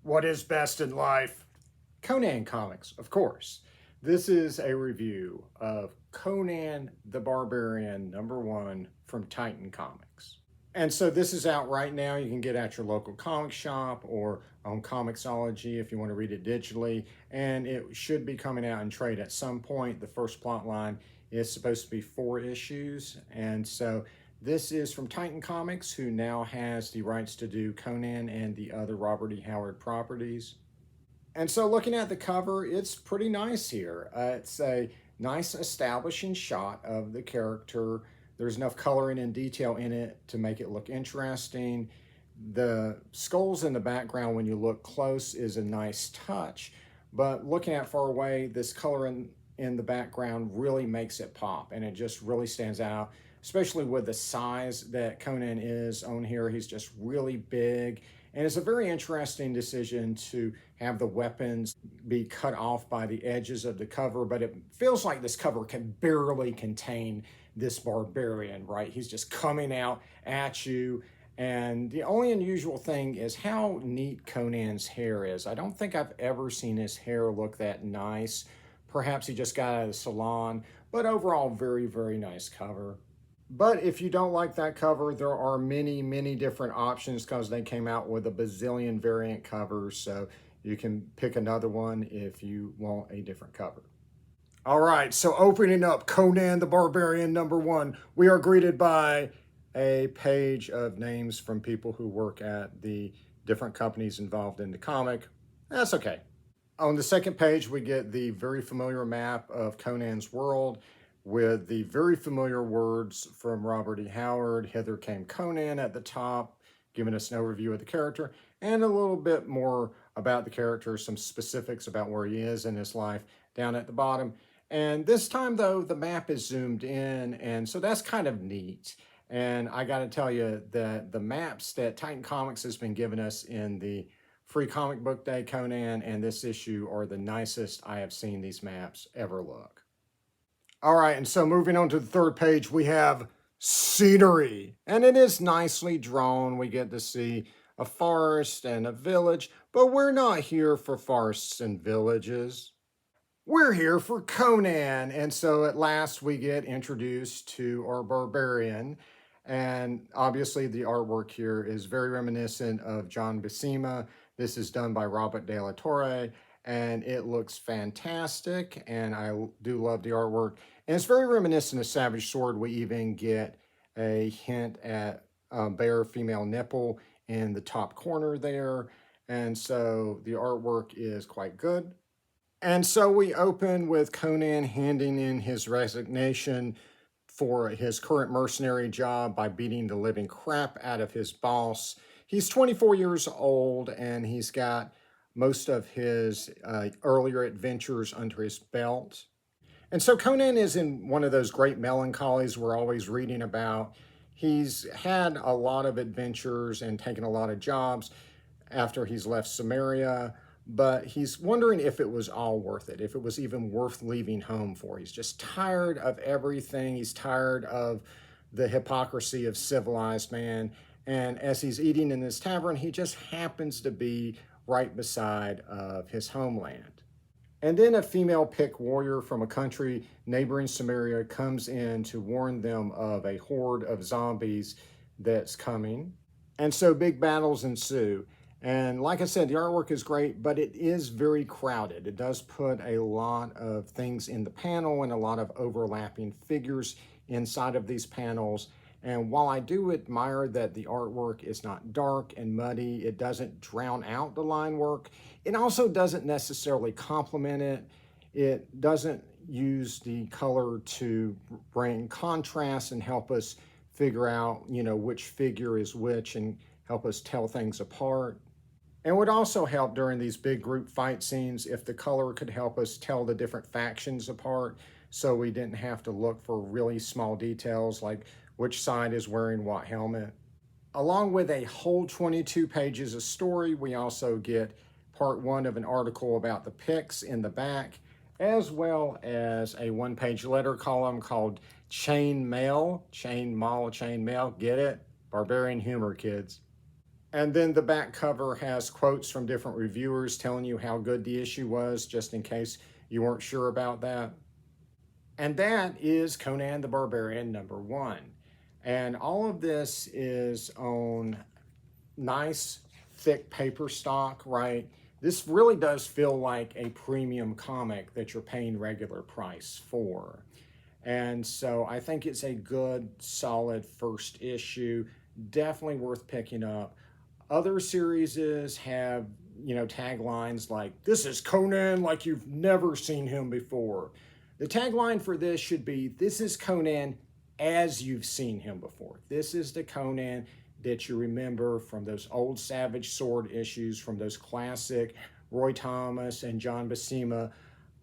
What is best in life? Conan comics, of course. This is a review of Conan the Barbarian #1 from Titan Comics. And so this is out right now. You can get it at your local comic shop or on Comixology if you want to read it digitally. And it should be coming out in trade at some point. The first plot line is supposed to be 4 issues. And so this is from Titan Comics, who now has the rights to do Conan and the other Robert E. Howard properties. And so looking at the cover, it's pretty nice here. It's a nice establishing shot of the character. There's enough coloring and detail in it to make it look interesting. The skulls in the background, when you look close, is a nice touch. But looking at far away, this color in the background really makes it pop, and it just really stands out, especially with the size that Conan is on here. He's just really big. And it's a very interesting decision to have the weapons be cut off by the edges of the cover, but it feels like this cover can barely contain this barbarian, right? He's just coming out at you. And the only unusual thing is how neat Conan's hair is. I don't think I've ever seen his hair look that nice. Perhaps he just got out of the salon, but overall, very, very nice cover. But if you don't like that cover, there are many, many different options because they came out with a bazillion variant covers. So you can pick another one if you want a different cover. All right, so opening up Conan the Barbarian #1, we are greeted by a page of names from people who work at the different companies involved in the comic. That's okay. On the second page, we get the very familiar map of Conan's world, with the very familiar words from Robert E. Howard, "Hither came Conan" at the top, giving us an overview of the character, and a little bit more about the character, some specifics about where he is in his life down at the bottom. And this time, though, the map is zoomed in, and so that's kind of neat. And I got to tell you that the maps that Titan Comics has been giving us in the Free Comic Book Day Conan and this issue are the nicest I have seen these maps ever look. All right, and so moving on to the third page, we have scenery. And it is nicely drawn. We get to see a forest and a village, but we're not here for forests and villages. We're here for Conan. And so at last we get introduced to our barbarian. And obviously the artwork here is very reminiscent of John Buscema. This is done by Robert De La Torre, and it looks fantastic, and I do love the artwork. And it's very reminiscent of Savage Sword. We even get a hint at bare female nipple in the top corner there, and so the artwork is quite good. And so we open with Conan handing in his resignation for his current mercenary job by beating the living crap out of his boss. He's 24 years old, and he's got most of his earlier adventures under his belt. And so Conan is in one of those great melancholies we're always reading about. He's had a lot of adventures and taken a lot of jobs after he's left Samaria, but he's wondering if it was all worth it, if it was even worth leaving home for. He's just tired of everything. He's tired of the hypocrisy of civilized man. And as he's eating in this tavern, he just happens to be right beside of his homeland. And then a female pick warrior from a country neighboring Samaria comes in to warn them of a horde of zombies that's coming. And so big battles ensue. And like I said, the artwork is great, but it is very crowded. It does put a lot of things in the panel and a lot of overlapping figures inside of these panels. And while I do admire that the artwork is not dark and muddy, it doesn't drown out the line work. It also doesn't necessarily complement it. It doesn't use the color to bring contrast and help us figure out, which figure is which and help us tell things apart. And would also help during these big group fight scenes if the color could help us tell the different factions apart, so we didn't have to look for really small details like which side is wearing what helmet. Along with a whole 22 pages of story, we also get part 1 of an article about the picks in the back, as well as a 1-page letter column called Chain Mail. Chain Mail, Chain Mail, get it? Barbarian humor, kids. And then the back cover has quotes from different reviewers telling you how good the issue was, just in case you weren't sure about that. And that is Conan the Barbarian #1. And all of this is on nice, thick paper stock, right? This really does feel like a premium comic that you're paying regular price for. And so I think it's a good, solid first issue. Definitely worth picking up. Other series have, taglines like, "This is Conan like you've never seen him before." The tagline for this should be, "This is Conan as you've seen him before." This is the Conan that you remember from those old Savage Sword issues, from those classic Roy Thomas and John Buscema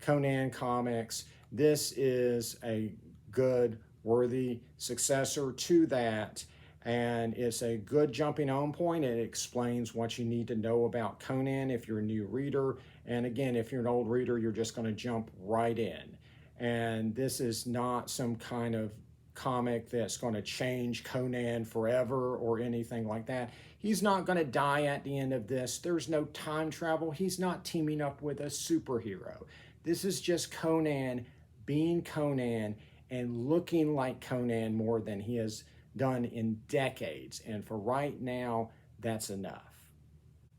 Conan comics. This is a good, worthy successor to that. And it's a good jumping on point. It explains what you need to know about Conan if you're a new reader. And again, if you're an old reader, you're just going to jump right in. And this is not some kind of comic that's going to change Conan forever or anything like that. He's not going to die at the end of this. There's no time travel. He's not teaming up with a superhero. This is just Conan being Conan and looking like Conan more than he has done in decades. And for right now, that's enough.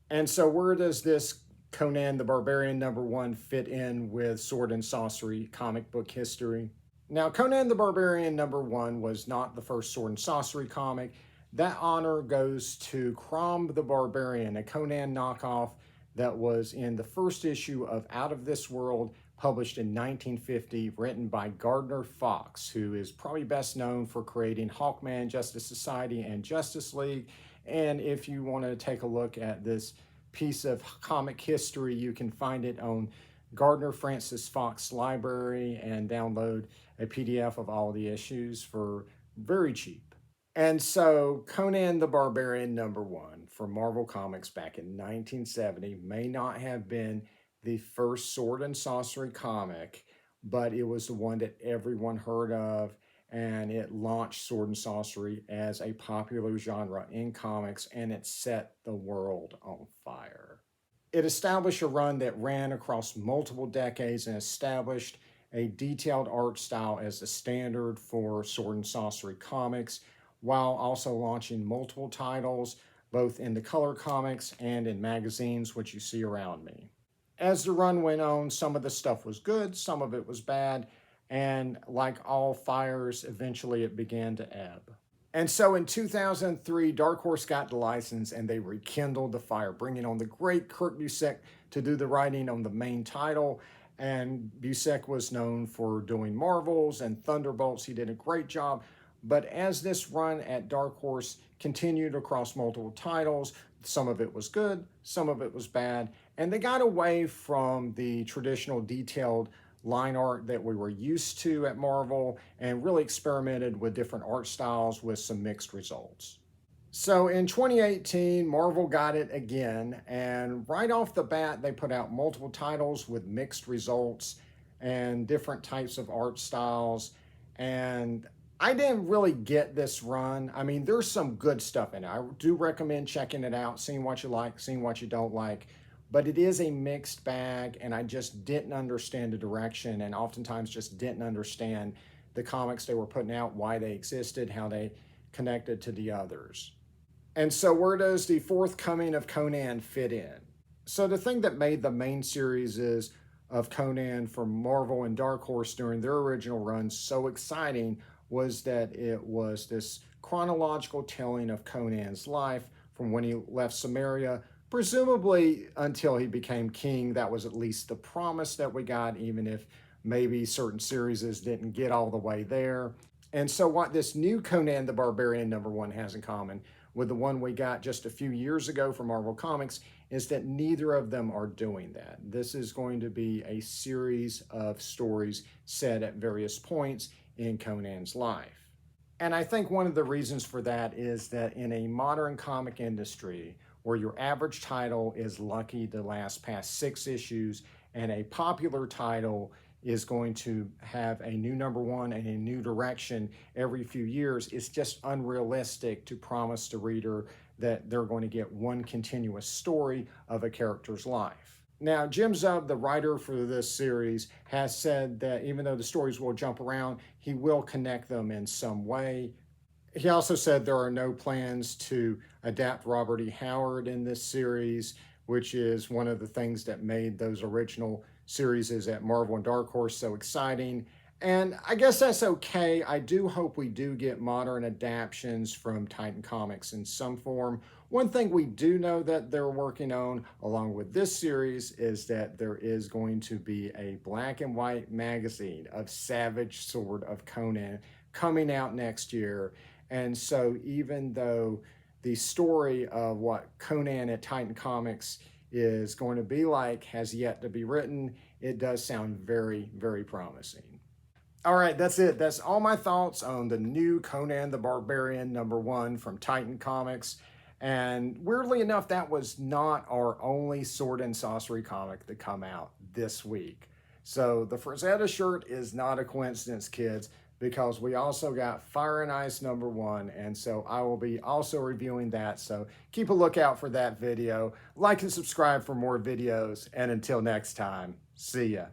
And so where does this Conan the Barbarian #1 fit in with sword and sorcery comic book history? Now, Conan the Barbarian #1 was not the first sword and sorcery comic. That honor goes to Crom the Barbarian, a Conan knockoff that was in the first issue of Out of This World, published in 1950, written by Gardner Fox, who is probably best known for creating Hawkman, Justice Society, and Justice League. And if you want to take a look at this piece of comic history, you can find it on Gardner Francis Fox Library and download a PDF of all the issues for very cheap. And so Conan the Barbarian #1 from Marvel Comics back in 1970 may not have been the first sword and sorcery comic, but it was the one that everyone heard of, and it launched sword and sorcery as a popular genre in comics, and it set the world on fire. It established a run that ran across multiple decades and established a detailed art style as the standard for sword and sorcery comics, while also launching multiple titles, both in the color comics and in magazines, which you see around me. As the run went on, some of the stuff was good, some of it was bad, and like all fires, eventually it began to ebb. And so in 2003, Dark Horse got the license and they rekindled the fire, bringing on the great Kurt Busiek to do the writing on the main title. And Busiek was known for doing Marvels and Thunderbolts. He did a great job. But as this run at Dark Horse continued across multiple titles, some of it was good, some of it was bad, and they got away from the traditional detailed line art that we were used to at Marvel and really experimented with different art styles with some mixed results. So in 2018, Marvel got it again, and right off the bat, they put out multiple titles with mixed results and different types of art styles. And I didn't really get this run. I mean, there's some good stuff in it. I do recommend checking it out, seeing what you like, seeing what you don't like. But it is a mixed bag, and I just didn't understand the direction, and oftentimes just didn't understand the comics they were putting out, why they existed, how they connected to the others. And so where does the forthcoming of Conan fit in? So the thing that made the main series of Conan from Marvel and Dark Horse during their original runs so exciting was that it was this chronological telling of Conan's life from when he left Samaria, presumably until he became king. That was at least the promise that we got, even if maybe certain series didn't get all the way there. And so what this new Conan the Barbarian #1 has in common with the one we got just a few years ago from Marvel Comics is that neither of them are doing that. This is going to be a series of stories set at various points in Conan's life. And I think one of the reasons for that is that in a modern comic industry where your average title is lucky to last past 6 issues and a popular title is going to have a new #1 and a new direction every few years, it's just unrealistic to promise the reader that they're going to get one continuous story of a character's life. Now, Jim Zub, the writer for this series, has said that even though the stories will jump around, he will connect them in some way. He also said there are no plans to adapt Robert E. Howard in this series, which is one of the things that made those original series at Marvel and Dark Horse so exciting. And I guess that's okay. I do hope we do get modern adaptations from Titan Comics in some form. One thing we do know that they're working on, along with this series, is that there is going to be a black and white magazine of Savage Sword of Conan coming out next year. And so even though the story of what Conan at Titan Comics is going to be like has yet to be written, it does sound very, very promising. All right, that's it. That's all my thoughts on the new Conan the Barbarian #1 from Titan Comics. And weirdly enough, that was not our only sword and sorcery comic to come out this week. So the Frazetta shirt is not a coincidence, kids, because we also got Fire and Ice #1, and so I will be also reviewing that. So keep a lookout for that video. Like and subscribe for more videos, and until next time, see ya.